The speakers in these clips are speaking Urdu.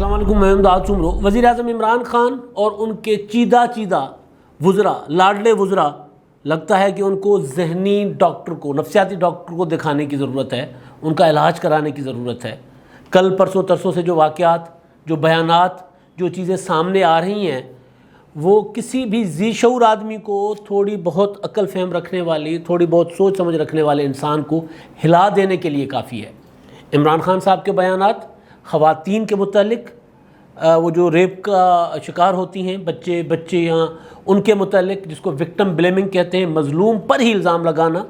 السلام علیکم، میں امداد سمرو۔ وزیر اعظم عمران خان اور ان کے چیدہ وزراء، لاڈلے وزراء، لگتا ہے کہ ان کو ذہنی ڈاکٹر کو، نفسیاتی ڈاکٹر کو دکھانے کی ضرورت ہے، ان کا علاج کرانے کی ضرورت ہے۔ کل پرسوں ترسوں سے جو واقعات، جو بیانات، جو چیزیں سامنے آ رہی ہیں، وہ کسی بھی ذی شعور آدمی کو، تھوڑی بہت عقل فہم رکھنے والی، تھوڑی بہت سوچ سمجھ رکھنے والے انسان کو ہلا دینے کے لیے کافی ہے۔ عمران خان صاحب کے بیانات خواتین کے متعلق، وہ جو ریپ کا شکار ہوتی ہیں بچے یہاں، ان کے متعلق، جس کو وکٹم بلیمنگ کہتے ہیں، مظلوم پر ہی الزام لگانا،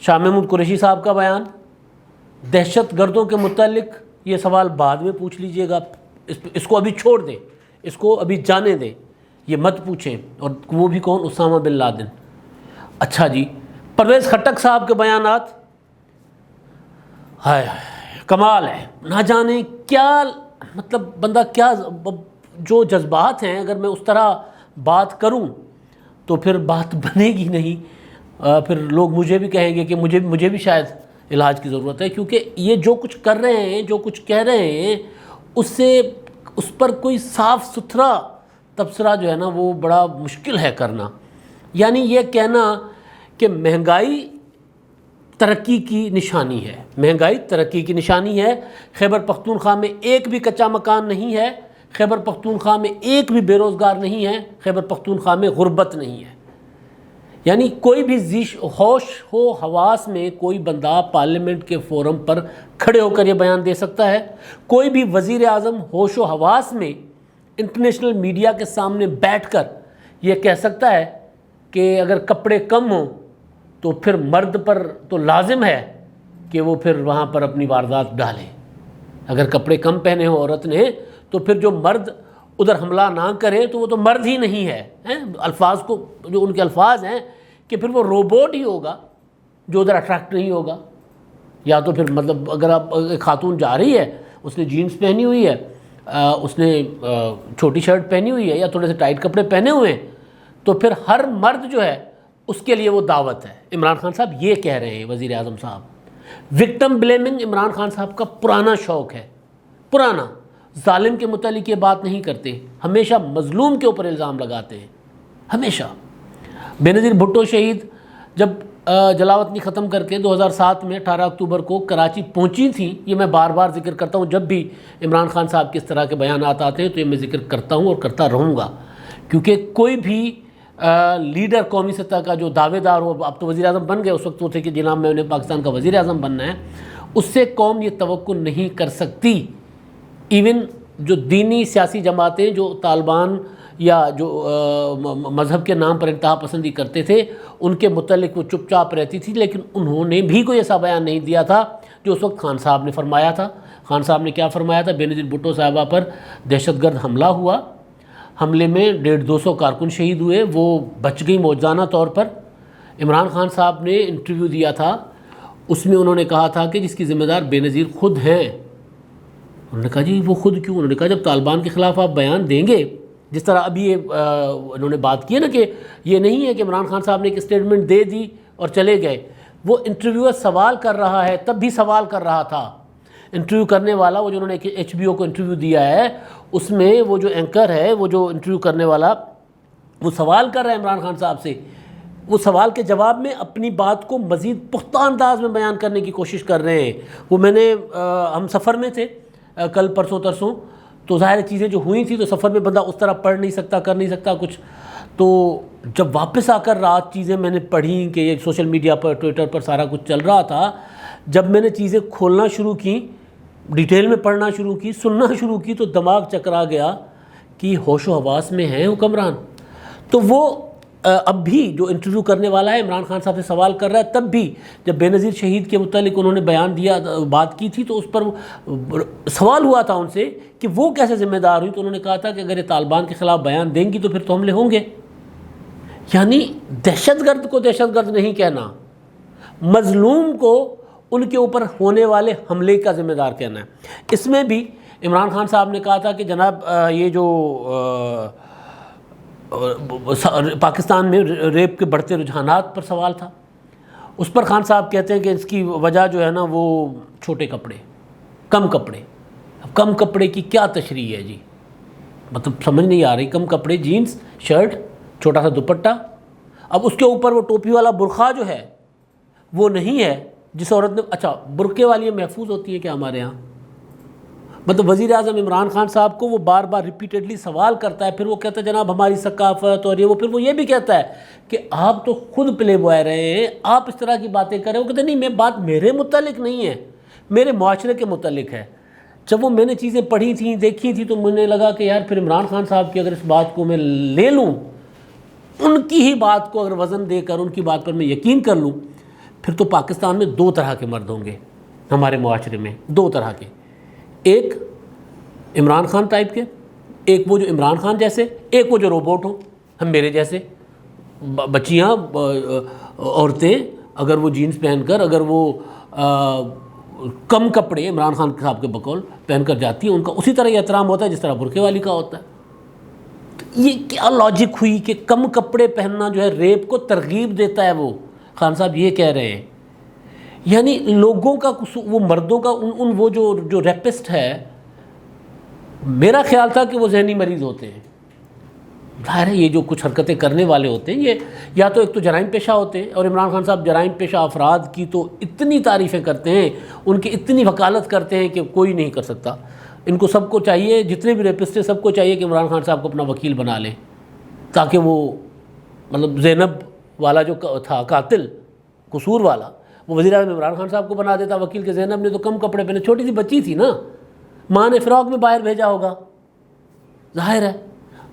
شاہ محمود قریشی صاحب کا بیان، دہشت گردوں کے متعلق یہ سوال بعد میں پوچھ لیجئے گا، اس کو ابھی چھوڑ دیں، اس کو ابھی جانے دیں، یہ مت پوچھیں، اور وہ بھی کون؟ Osama bin Laden. اچھا جی، پرویز خٹک صاحب کے بیانات، ہائے کمال ہے، نہ جانے کیا، مطلب بندہ کیا، جو جذبات ہیں، اگر میں اس طرح بات کروں تو پھر بات بنے گی نہیں، پھر لوگ مجھے بھی کہیں گے کہ مجھے بھی شاید علاج کی ضرورت ہے، کیونکہ یہ جو کچھ کر رہے ہیں، جو کچھ کہہ رہے ہیں، اس پر کوئی صاف ستھرا تبصرہ جو ہے نا، وہ بڑا مشکل ہے کرنا۔ یعنی یہ کہنا کہ مہنگائی ترقی کی نشانی ہے، مہنگائی ترقی کی نشانی ہے، خیبر پختونخوا میں ایک بھی کچا مکان نہیں ہے، خیبر پختونخوا میں ایک بھی بے روزگار نہیں ہے، خیبر پختونخوا میں غربت نہیں ہے۔ یعنی کوئی بھی ہوش و حواس میں کوئی بندہ پارلیمنٹ کے فورم پر کھڑے ہو کر یہ بیان دے سکتا ہے، کوئی بھی وزیر اعظم ہوش و حواس میں انٹرنیشنل میڈیا کے سامنے بیٹھ کر یہ کہہ سکتا ہے کہ اگر کپڑے کم ہوں تو پھر مرد پر تو لازم ہے کہ وہ پھر وہاں پر اپنی واردات ڈالے، اگر کپڑے کم پہنے ہوں عورت نے تو پھر جو مرد ادھر حملہ نہ کرے تو وہ تو مرد ہی نہیں ہے۔ الفاظ کو، جو ان کے الفاظ ہیں کہ پھر وہ روبوٹ ہی ہوگا جو ادھر اٹریکٹ نہیں ہوگا، یا تو پھر مطلب اگر آپ ایک خاتون جا رہی ہے، اس نے جینز پہنی ہوئی ہے، اس نے چھوٹی شرٹ پہنی ہوئی ہے یا تھوڑے سے ٹائٹ کپڑے پہنے ہوئے ہیں، تو پھر ہر مرد جو ہے اس کے لیے وہ دعوت ہے۔ عمران خان صاحب یہ کہہ رہے ہیں، وزیر اعظم صاحب۔ وکٹم بلیمنگ عمران خان صاحب کا پرانا شوق ہے، پرانا۔ ظالم کے متعلق یہ بات نہیں کرتے، ہمیشہ مظلوم کے اوپر الزام لگاتے ہیں، ہمیشہ۔ بے نظیر بھٹو شہید جب جلاوطنی ختم کر کے 2007 میں 18 اکتوبر کو کراچی پہنچی تھیں، یہ میں بار بار ذکر کرتا ہوں، جب بھی عمران خان صاحب کے اس طرح کے بیانات آتے ہیں تو یہ میں ذکر کرتا ہوں اور کرتا رہوں گا، کیونکہ کوئی بھی لیڈر قومی سطح کا جو دعوے دار ہو، اب تو وزیر اعظم بن گئے، اس وقت وہ تھے کہ جناب میں انہیں پاکستان کا وزیر اعظم بننا ہے، اس سے قوم یہ توقع نہیں کر سکتی۔ ایون جو دینی سیاسی جماعتیں جو طالبان یا جو مذہب کے نام پر انتہا پسندی کرتے تھے، ان کے متعلق وہ چپ چاپ رہتی تھی، لیکن انہوں نے بھی کوئی ایسا بیان نہیں دیا تھا جو اس وقت خان صاحب نے فرمایا تھا۔ خان صاحب نے کیا فرمایا تھا؟ بے نظیر بھٹو صاحبہ پر دہشت گرد حملہ ہوا، حملے میں 150-200 کارکن شہید ہوئے، وہ بچ گئی موجزانہ طور پر۔ عمران خان صاحب نے انٹرویو دیا تھا، اس میں انہوں نے کہا تھا کہ جس کی ذمہ دار بے نظیر خود ہیں۔ انہوں نے کہا جی وہ خود کیوں؟ انہوں نے کہا جب طالبان کے خلاف آپ بیان دیں گے، جس طرح ابھی یہ انہوں نے بات کی ہے نا، کہ یہ نہیں ہے کہ عمران خان صاحب نے ایک اسٹیٹمنٹ دے دی اور چلے گئے، وہ انٹرویور سوال کر رہا ہے، تب بھی سوال کر رہا تھا۔ انٹرویو کرنے والا، وہ جو انہوں نے HBO کو انٹرویو دیا ہے، اس میں وہ جو اینکر ہے، وہ جو انٹرویو کرنے والا، وہ سوال کر رہا ہے عمران خان صاحب سے، وہ سوال کے جواب میں اپنی بات کو مزید پختہ انداز میں بیان کرنے کی کوشش کر رہے ہیں۔ وہ میں نے، ہم سفر میں تھے کل پرسوں ترسوں، تو ظاہر چیزیں جو ہوئی تھیں تو سفر میں بندہ اس طرح پڑھ نہیں سکتا، کر نہیں سکتا کچھ، تو جب واپس آ کر رات چیزیں میں نے پڑھیں کہ یہ سوشل میڈیا پر، ٹویٹر پر سارا کچھ چل رہا تھا، جب میں نے چیزیں کھولنا شروع کی، ڈیٹیل میں پڑھنا شروع کی، سننا شروع کی، تو دماغ چکرا گیا کہ ہوش و حواس میں ہیں حکمران۔ تو وہ اب بھی جو انٹرویو کرنے والا ہے عمران خان صاحب سے سوال کر رہا ہے، تب بھی جب بے نظیر شہید کے متعلق انہوں نے بیان دیا، بات کی تھی، تو اس پر سوال ہوا تھا ان سے کہ وہ کیسے ذمہ دار ہوئی، تو انہوں نے کہا تھا کہ اگر یہ طالبان کے خلاف بیان دیں گی تو پھر تو حملے ہوں گے۔ یعنی دہشت گرد کو دہشت گرد نہیں کہنا، مظلوم کو ان کے اوپر ہونے والے حملے کا ذمہ دار کہنا ہے۔ اس میں بھی عمران خان صاحب نے کہا تھا کہ جناب یہ جو پاکستان میں ریپ کے بڑھتے رجحانات پر سوال تھا، اس پر خان صاحب کہتے ہیں کہ اس کی وجہ جو ہے نا وہ چھوٹے کپڑے، کم کپڑے، اب کم کپڑے کی کیا تشریح ہے جی؟ مطلب سمجھ نہیں آ رہی. کم کپڑے، جینز، شرٹ، چھوٹا سا دوپٹہ. اب اس کے اوپر وہ ٹوپی والا برقع جو ہے وہ نہیں ہے جس عورت نے. اچھا برقعے والی محفوظ ہوتی ہے کیا ہمارے ہاں؟ مطلب وزیر اعظم عمران خان صاحب کو وہ بار بار ریپیٹڈلی سوال کرتا ہے، پھر وہ کہتا ہے جناب ہماری ثقافت اور یہ، پھر وہ یہ بھی کہتا ہے کہ آپ تو خود پلے بوائے رہے ہیں، آپ اس طرح کی باتیں کر رہے ہیں. وہ کہتے ہیں نہیں، بات میرے متعلق نہیں ہے، میرے معاشرے کے متعلق ہے. جب وہ میں نے چیزیں پڑھی تھیں، دیکھی تھی، تو مجھے لگا کہ یار پھر عمران خان صاحب کی اگر اس بات کو میں لے لوں، ان کی ہی بات کو اگر وزن دے کر ان کی بات پر میں یقین کر لوں، پھر تو پاکستان میں دو طرح کے مرد ہوں گے ہمارے معاشرے میں، دو طرح کے. ایک عمران خان ٹائپ کے، ایک وہ جو عمران خان جیسے، ایک وہ جو روبوٹ ہوں ہم میرے جیسے. بچیاں، عورتیں اگر وہ جینز پہن کر، اگر وہ کم کپڑے عمران خان صاحب کے بقول پہن کر جاتی ہیں، ان کا اسی طرح یہ احترام ہوتا ہے جس طرح برقعے والی کا ہوتا ہے. تو یہ کیا لاجک ہوئی کہ کم کپڑے پہننا جو ہے ریپ کو ترغیب دیتا ہے؟ وہ خان صاحب یہ کہہ رہے ہیں. یعنی لوگوں کا وہ مردوں کا وہ جو ریپسٹ ہے، میرا خیال تھا کہ وہ ذہنی مریض ہوتے ہیں. ظاہر ہے یہ جو کچھ حرکتیں کرنے والے ہوتے ہیں، یہ یا تو ایک تو جرائم پیشہ ہوتے ہیں، اور عمران خان صاحب جرائم پیشہ افراد کی تو اتنی تعریفیں کرتے ہیں، ان کی اتنی وکالت کرتے ہیں کہ کوئی نہیں کر سکتا. ان کو سب کو چاہیے، جتنے بھی ریپسٹ ہیں سب کو چاہیے کہ عمران خان صاحب کو اپنا وکیل بنا لیں، تاکہ وہ مطلب زینب والا جو تھا قاتل قصور والا، وہ وزیر اعظم عمران خان صاحب کو بنا دیتا وکیل. کے زینب نے تو کم کپڑے پہنے، چھوٹی سی بچی تھی نا، ماں نے فراق میں باہر بھیجا ہوگا. ظاہر ہے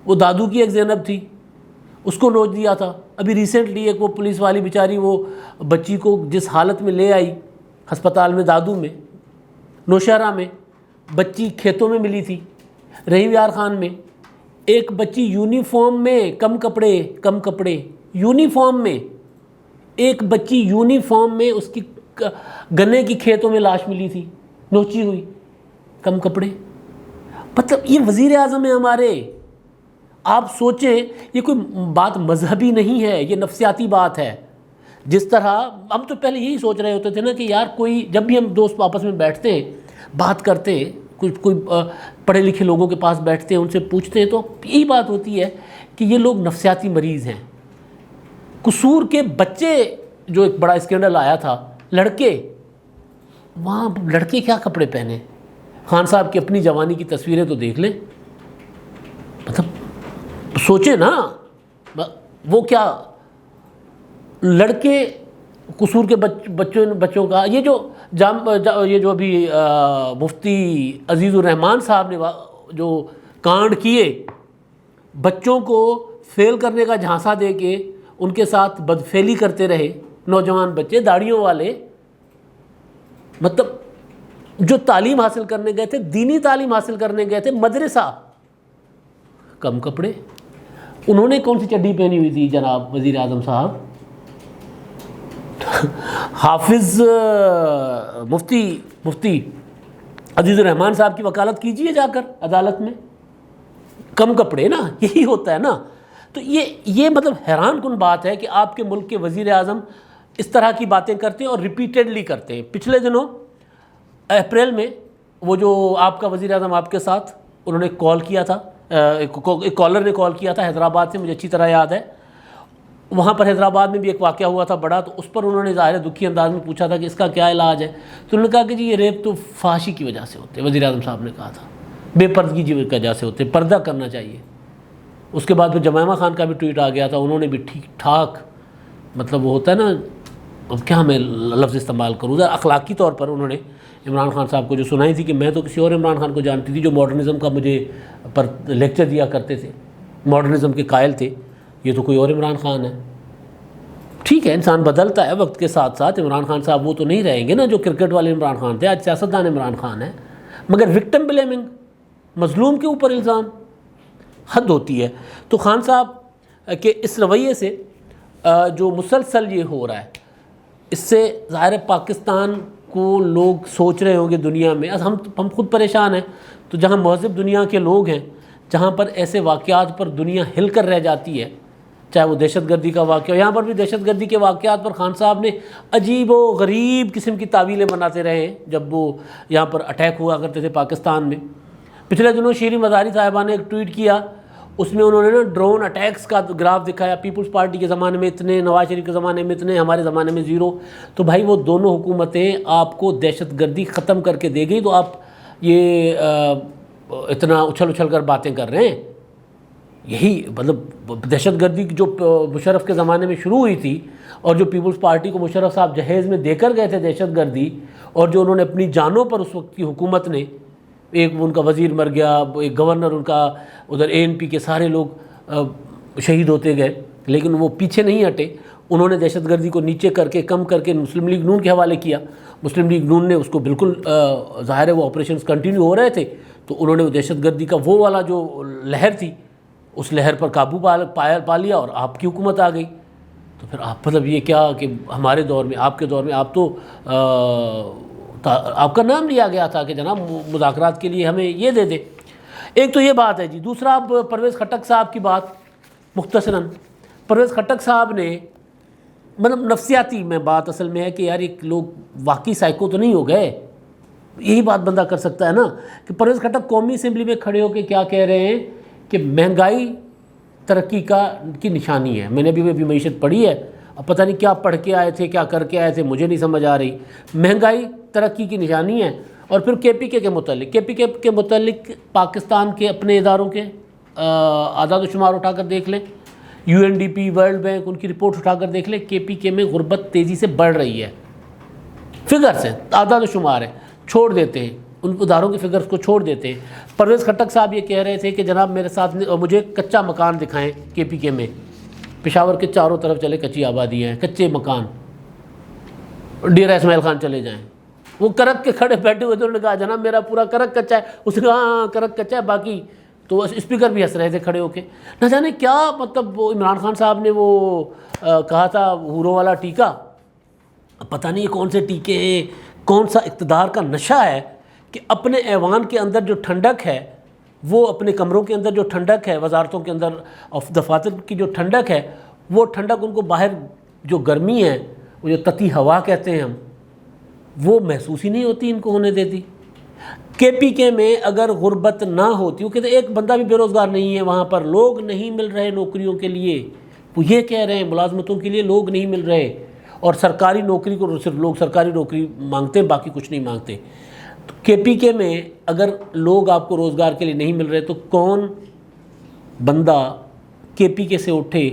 وہ دادو کی ایک زینب تھی، اس کو نوچ دیا تھا. ابھی ریسنٹلی ایک وہ پولیس والی بیچاری وہ بچی کو جس حالت میں لے آئی ہسپتال میں، دادو میں، نوشہرہ میں، بچی کھیتوں میں ملی تھی. رحیم یار خان میں ایک بچی یونیفارم میں، کم کپڑے یونیفارم میں، ایک بچی یونیفارم میں، اس کی گنے کی کھیتوں میں لاش ملی تھی، نوچی ہوئی، کم کپڑے. مطلب یہ وزیر اعظم ہے ہمارے. آپ سوچیں یہ کوئی بات مذہبی نہیں ہے، یہ نفسیاتی بات ہے. جس طرح ہم تو پہلے یہی سوچ رہے ہوتے تھے نا کہ یار کوئی، جب بھی ہم دوست آپس میں بیٹھتے ہیں، بات کرتے ہیں، کوئی پڑھے لکھے لوگوں کے پاس بیٹھتے ہیں، ان سے پوچھتے ہیں، تو یہی بات ہوتی ہے کہ یہ لوگ نفسیاتی مریض ہیں. قصور کے بچے جو ایک بڑا اسکینڈل آیا تھا، لڑکے، وہاں لڑکے کیا کپڑے پہنے؟ خان صاحب کی اپنی جوانی کی تصویریں تو دیکھ لیں. مطلب سوچیں نا، وہ کیا لڑکے قصور کے بچوں کا، یہ جو ابھی مفتی عزیز الرحمان صاحب نے جو کانڈ کیے، بچوں کو فیل کرنے کا جھانسا دے کے ان کے ساتھ بدفعلی کرتے رہے، نوجوان بچے داڑھیوں والے. مطلب جو تعلیم حاصل کرنے گئے تھے، دینی تعلیم حاصل کرنے گئے تھے، مدرسہ، کم کپڑے. انہوں نے کون سی چڈی پہنی ہوئی تھی جناب وزیر اعظم صاحب؟ حافظ مفتی عزیز الرحمان صاحب کی وکالت کیجئے جا کر عدالت میں. کم کپڑے نا، یہی ہوتا ہے نا. تو یہ مطلب حیران کن بات ہے کہ آپ کے ملک کے وزیر اعظم اس طرح کی باتیں کرتے ہیں اور ریپیٹڈلی کرتے ہیں. پچھلے دنوں اپریل میں وہ جو آپ کا وزیر اعظم آپ کے ساتھ انہوں نے کال کیا تھا، ایک کالر نے کال کیا تھا حیدرآباد سے، مجھے اچھی طرح یاد ہے. وہاں پر حیدرآباد میں بھی ایک واقعہ ہوا تھا بڑا، تو اس پر انہوں نے ظاہر دکھی انداز میں پوچھا تھا کہ اس کا کیا علاج ہے. تو انہوں نے کہا کہ جی یہ ریپ تو فحاشی کی وجہ سے ہوتے ہیں. وزیر اعظم صاحب نے کہا تھا بے پردگی کی وجہ سے ہوتے، پردہ کرنا چاہیے. اس کے بعد پھر جمائمہ خان کا بھی ٹویٹ آ گیا تھا، انہوں نے بھی ٹھیک ٹھاک، مطلب وہ ہوتا ہے نا، اب کیا میں لفظ استعمال کروں، اخلاقی طور پر انہوں نے عمران خان صاحب کو جو سنائی تھی کہ میں تو کسی اور عمران خان کو جانتی تھی جو ماڈرنزم کا مجھے پر لیکچر دیا کرتے تھے، ماڈرنزم کے قائل تھے، یہ تو کوئی اور عمران خان ہے. ٹھیک ہے، انسان بدلتا ہے وقت کے ساتھ ساتھ. عمران خان صاحب وہ تو نہیں رہیں گے نا جو کرکٹ والے عمران خان تھے، آج سیاستدان عمران خان ہے. مگر وکٹم بلیمنگ، مظلوم کے اوپر الزام، حد ہوتی ہے. تو خان صاحب کے اس رویے سے جو مسلسل یہ ہو رہا ہے، اس سے ظاہر پاکستان کو لوگ سوچ رہے ہوں گے دنیا میں، ہم خود پریشان ہیں. تو جہاں مہذب دنیا کے لوگ ہیں، جہاں پر ایسے واقعات پر دنیا ہل کر رہ جاتی ہے، چاہے وہ دہشت گردی کا واقعہ ہو. یہاں پر بھی دہشت گردی کے واقعات پر خان صاحب نے عجیب و غریب قسم کی تعویلیں بناتے رہے ہیں جب وہ یہاں پر اٹیک ہوا کرتے تھے پاکستان میں. پچھلے دنوں شیریں مزاری صاحبہ نے ایک ٹویٹ کیا, اس میں انہوں نے نا ڈرون اٹیکس کا گراف دکھایا, پیپلز پارٹی کے زمانے میں اتنے, نواز شریف کے زمانے میں اتنے, ہمارے زمانے میں 0. تو بھائی وہ دونوں حکومتیں آپ کو دہشت گردی ختم کر کے دے گئی, تو آپ یہ اتنا اچھل اچھل کر باتیں کر رہے ہیں. یہی مطلب دہشت گردی جو مشرف کے زمانے میں شروع ہوئی تھی, اور جو پیپلز پارٹی کو مشرف صاحب جہیز میں دے کر گئے تھے دہشت گردی, اور جو انہوں نے اپنی جانوں پر اس وقت کی حکومت نے, ایک ان کا وزیر مر گیا, ایک گورنر ان کا, ادھر ANP کے سارے لوگ شہید ہوتے گئے, لیکن وہ پیچھے نہیں ہٹے. انہوں نے دہشت گردی کو نیچے کر کے کم کر کے مسلم لیگ نون کے حوالے کیا. مسلم لیگ نون نے اس کو بالکل, ظاہر ہے وہ آپریشنز کنٹینیو ہو رہے تھے, تو انہوں نے وہ دہشت گردی کا وہ والا جو لہر تھی اس لہر پر قابو پا لیا, اور آپ کی حکومت آ گئی. تو پھر آپ مطلب یہ کیا کہ ہمارے دور میں, آپ کے دور میں, آپ تو آپ کا نام لیا گیا تھا کہ جناب مذاکرات کے لیے ہمیں یہ دے دے. ایک تو یہ بات ہے جی. دوسرا اب پرویز خٹک صاحب کی بات مختصراً. پرویز خٹک صاحب نے مطلب نفسیاتی میں بات اصل میں ہے کہ یار ایک لوگ واقعی سائیکو تو نہیں ہو گئے, یہی بات بندہ کر سکتا ہے نا, کہ پرویز خٹک قومی اسمبلی میں کھڑے ہو کے کیا کہہ رہے ہیں کہ مہنگائی ترقی کی نشانی ہے. میں نے بھی معیشت پڑھی ہے, اب پتہ نہیں کیا پڑھ کے آئے تھے, کیا کر کے آئے تھے, مجھے نہیں سمجھ آ رہی. مہنگائی ترقی کی نشانی ہے. اور پھر KPK کے متعلق پاکستان کے اپنے اداروں کے اعداد و شمار اٹھا کر دیکھ لیں, UNDP, ورلڈ بینک, ان کی رپورٹ اٹھا کر دیکھ لیں. KPK میں غربت تیزی سے بڑھ رہی ہے. فگرز ہیں, اعداد و شمار ہیں, چھوڑ دیتے ہیں ان اداروں کے فگرز کو, چھوڑ دیتے ہیں. پرویز خٹک صاحب یہ کہہ رہے تھے کہ جناب میرے ساتھ مجھے کچا مکان دکھائیں KPK میں. پشاور کے چاروں طرف چلے کچی آبادیاں ہیں, کچے مکان. ڈیرہ اسماعیل خان چلے جائیں, وہ کرک کے کھڑے بیٹھے ہوئے تھے, انہوں نے کہا جناب میرا پورا کرک کچا ہے. اس نے کہا ہاں کرک کچا ہے, باقی تو اسپیکر بھی ہنس رہے تھے کھڑے ہو کے. نہ جانے کیا مطلب وہ عمران خان صاحب نے وہ کہا تھا ہوروں والا ٹیکا. اب پتہ نہیں یہ کون سے ٹیکے ہیں, کون سا اقتدار کا نشہ ہے کہ اپنے ایوان کے اندر جو ٹھنڈک ہے, وہ اپنے کمروں کے اندر جو ٹھنڈک ہے, وزارتوں کے اندر دفاتر کی جو ٹھنڈک ہے, وہ ٹھنڈک ان کو باہر جو گرمی ہے, وہ جو تتی ہوا کہتے ہیں ہم, وہ محسوس ہی نہیں ہوتی ان کو ہونے دیتی. KPK میں اگر غربت نہ ہوتی, وہ کہتے ایک بندہ بھی بے روزگار نہیں ہے وہاں پر, لوگ نہیں مل رہے نوکریوں کے لیے, وہ یہ کہہ رہے ہیں ملازمتوں کے لیے لوگ نہیں مل رہے, اور سرکاری نوکری کو صرف لوگ سرکاری نوکری مانگتے ہیں, باقی کچھ نہیں مانگتے. تو KPK میں اگر لوگ آپ کو روزگار کے لیے نہیں مل رہے, تو کون بندہ KPK سے اٹھے,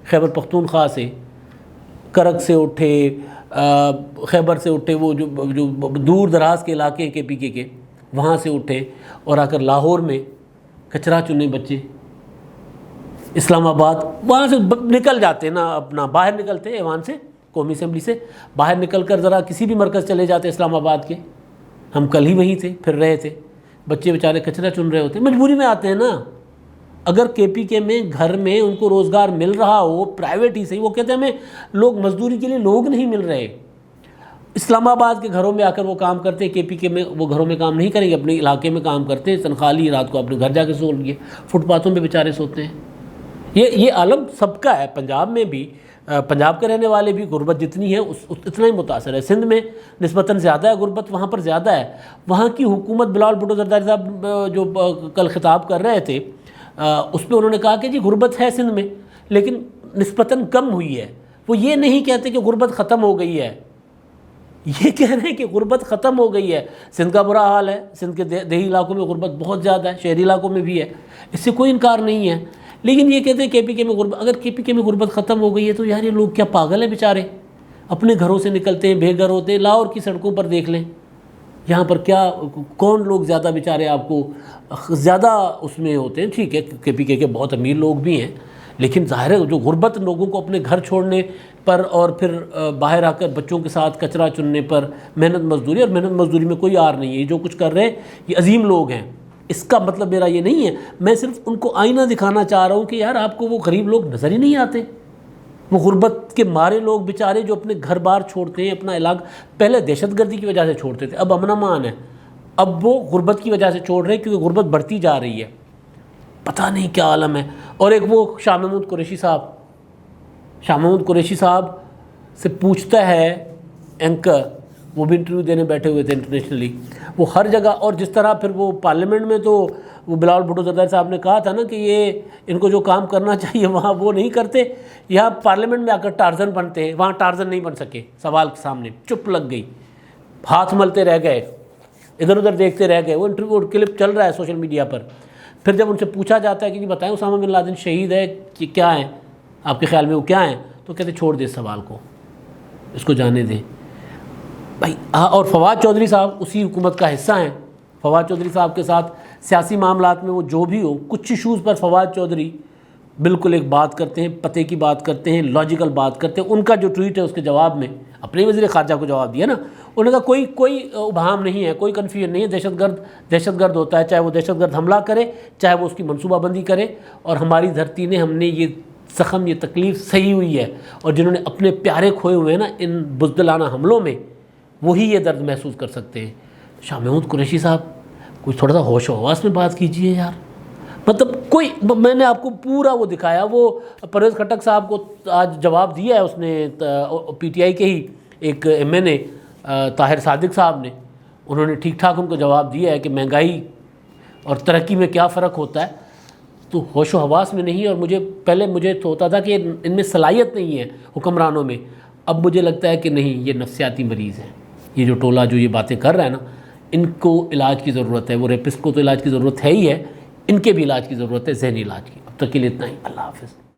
خیبر پختونخوا سے, کرک سے اٹھے, خیبر سے اٹھے, وہ جو دور دراز کے علاقے ہیں KPK کے, وہاں سے اٹھے اور آ کر لاہور میں کچرا چنے بچے, اسلام آباد وہاں سے نکل جاتے نا, اپنا باہر نکلتے ایوان سے, قومی اسمبلی سے باہر نکل کر ذرا کسی بھی مرکز چلے جاتے اسلام آباد کے. ہم کل ہی وہیں تھے, پھر رہے تھے, بچے بیچارے کچرا چن رہے ہوتے, مجبوری میں آتے ہیں نا. اگر KPK میں گھر میں ان کو روزگار مل رہا ہو, پرائیویٹ ہی صحیح, وہ کہتے ہیں ہمیں لوگ مزدوری کے لیے لوگ نہیں مل رہے. اسلام آباد کے گھروں میں آ کر وہ کام کرتے ہیں, KPK میں وہ گھروں میں کام نہیں کریں گے, اپنے علاقے میں کام کرتے ہیں, تنخواہ لی, رات کو اپنے گھر جا کے سو لیے, فٹ پاتھوں پہ بیچارے سوتے ہیں. یہ عالم سب کا ہے. پنجاب میں بھی, پنجاب کے رہنے والے بھی غربت جتنی ہے اتنا ہی متاثر ہے. سندھ میں نسبتاً زیادہ ہے غربت, وہاں پر زیادہ ہے. وہاں کی حکومت, بلاول بھٹو زرداری صاحب جو کل خطاب کر رہے تھے, اس پہ انہوں نے کہا کہ جی غربت ہے سندھ میں, لیکن نسبتاً کم ہوئی ہے. وہ یہ نہیں کہتے کہ غربت ختم ہو گئی ہے, یہ کہہ رہے ہیں کہ غربت ختم ہو گئی ہے. سندھ کا برا حال ہے, سندھ کے دیہی علاقوں میں غربت بہت زیادہ ہے, شہری علاقوں میں بھی ہے, اس سے کوئی انکار نہیں ہے. لیکن یہ کہتے ہیں KPK میں غربت, اگر KPK میں غربت ختم ہو گئی ہے تو یار یہ لوگ کیا پاگل ہیں بیچارے, اپنے گھروں سے نکلتے ہیں, بے گھر ہوتے ہیں. لاہور کی سڑکوں پر دیکھ لیں, یہاں پر کیا کون لوگ زیادہ بیچارے آپ کو زیادہ اس میں ہوتے ہیں. ٹھیک ہے KPK کے بہت امیر لوگ بھی ہیں, لیکن ظاہر ہے جو غربت لوگوں کو اپنے گھر چھوڑنے پر اور پھر باہر آ کر بچوں کے ساتھ کچرا چننے پر, محنت مزدوری, اور محنت مزدوری میں کوئی آر نہیں ہے, جو کچھ کر رہے ہیں یہ عظیم لوگ ہیں. اس کا مطلب میرا یہ نہیں ہے, میں صرف ان کو آئینہ دکھانا چاہ رہا ہوں کہ یار آپ کو وہ غریب لوگ نظر ہی نہیں آتے, وہ غربت کے مارے لوگ بیچارے جو اپنے گھر بار چھوڑتے ہیں, اپنا علاقہ پہلے دہشت گردی کی وجہ سے چھوڑتے تھے, اب امن امان ہے, اب وہ غربت کی وجہ سے چھوڑ رہے ہیں کیونکہ غربت بڑھتی جا رہی ہے. پتہ نہیں کیا عالم ہے. اور ایک وہ شاہ محمود قریشی صاحب, شاہ محمود قریشی صاحب سے پوچھتا ہے اینکر، وہ بھی انٹرویو دینے بیٹھے ہوئے تھے انٹرنیشنلی، وہ ہر جگہ، اور جس طرح پھر وہ پارلیمنٹ میں تو وہ بلاول بھٹو زرداری صاحب نے کہا تھا نا کہ یہ ان کو جو کام کرنا چاہیے وہاں وہ نہیں کرتے، یہاں پارلیمنٹ میں آ کر ٹارزن بنتے ہیں، وہاں ٹارزن نہیں بن سکے، سوال کے سامنے چپ لگ گئی، ہاتھ ملتے رہ گئے، ادھر ادھر دیکھتے رہ گئے، وہ انٹرویو کلپ چل رہا ہے سوشل میڈیا پر۔ پھر جب ان سے پوچھا جاتا ہے کہ بتائیں اسامہ بن لادن شہید ہے کہ کیا ہیں، آپ کے خیال میں وہ کیا ہیں، تو کہتے چھوڑ دے اس سوال کو، اس کو جانے دیں بھائی۔ اور فواد چودھری صاحب اسی حکومت کا حصہ ہیں، فواد چودھری صاحب کے ساتھ سیاسی معاملات میں وہ جو بھی ہو، کچھ ایشوز پر فواد چودھری بالکل ایک بات کرتے ہیں، پتے کی بات کرتے ہیں، لاجیکل بات کرتے ہیں۔ ان کا جو ٹویٹ ہے اس کے جواب میں اپنے وزیر خارجہ کو جواب دیا نا، انہوں نے کہا کوئی ابہام نہیں ہے، کوئی کنفیوژن نہیں ہے، دہشت گرد ہوتا ہے، چاہے وہ دہشت گرد حملہ کرے، چاہے وہ اس کی منصوبہ بندی کرے، اور ہماری دھرتی نے، ہم نے یہ زخم، یہ تکلیف سہی ہوئی ہے، اور جنہوں نے اپنے پیارے کھوئے ہوئے ہیں نا ان بزدلانہ حملوں میں، وہی یہ درد محسوس کر سکتے ہیں۔ شاہ محمود قریشی صاحب کچھ تھوڑا سا ہوش و حواس میں بات کیجئے یار، مطلب کوئی، میں نے آپ کو پورا وہ دکھایا، وہ پرویز خٹک صاحب کو آج جواب دیا ہے اس نے، پی ٹی آئی کے ہی ایک ایم این اے طاہر صادق صاحب نے، انہوں نے ٹھیک ٹھاک ان کو جواب دیا ہے کہ مہنگائی اور ترقی میں کیا فرق ہوتا ہے، تو ہوش و حواس میں نہیں۔ اور مجھے تو ہوتا تھا کہ ان میں صلاحیت نہیں ہے حکمرانوں میں، اب مجھے لگتا ہے کہ نہیں، یہ نفسیاتی مریض ہیں، یہ جو ٹولہ جو یہ باتیں کر رہا ہے نا، ان کو علاج کی ضرورت ہے، وہ ریپسٹ کو تو علاج کی ضرورت ہے ہی ہے، ان کے بھی علاج کی ضرورت ہے، ذہنی علاج کی۔ اب تک کے لیے اتنا ہی، اللہ حافظ۔